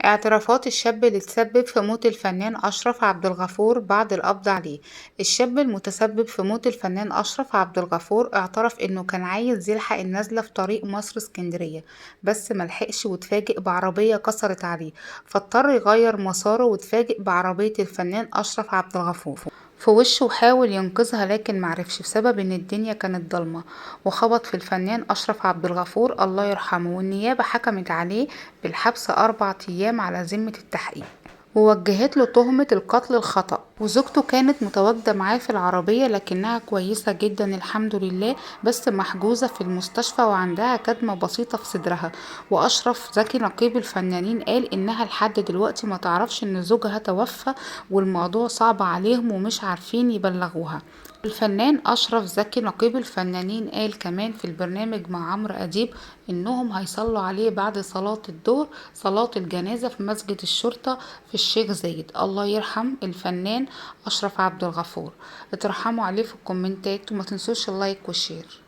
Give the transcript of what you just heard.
اعترافات الشاب اللي تسبب في موت الفنان أشرف عبد الغفور بعد القبض عليه. الشاب المتسبب في موت الفنان أشرف عبد الغفور اعترف إنه كان عايز يلحق النزلة في طريق مصر اسكندرية، بس ملحقش واتفاجئ بعربية كسرت عليه، فاضطر يغير مساره واتفاجئ بعربية الفنان أشرف عبد الغفور في وشه، وحاول ينقذها لكن معرفش بسبب ان الدنيا كانت ضلمة، وخبط في الفنان أشرف عبد الغفور الله يرحمه. والنيابة حكمت عليه بالحبس 4 أيام على ذمة التحقيق، ووجهت له تهمة القتل الخطأ. وزوجته كانت متواجدة معاه في العربية لكنها كويسة جدا الحمد لله، بس محجوزة في المستشفى وعندها كدمة بسيطة في صدرها. وأشرف زكي نقيب الفنانين قال إنها لحد دلوقتي ما تعرفش إن زوجها توفى، والموضوع صعب عليهم ومش عارفين يبلغوها. الفنان أشرف زكي نقيب الفنانين قال كمان في البرنامج مع عمرو أديب إنهم هيصلوا عليه بعد صلاة الظهر صلاة الجنازة في مسجد الشرطة في الشيخ زايد. الله يرحم الفنان أشرف عبد الغفور. اترحموا عليه في الكومنتات وما تنسوش اللايك والشير.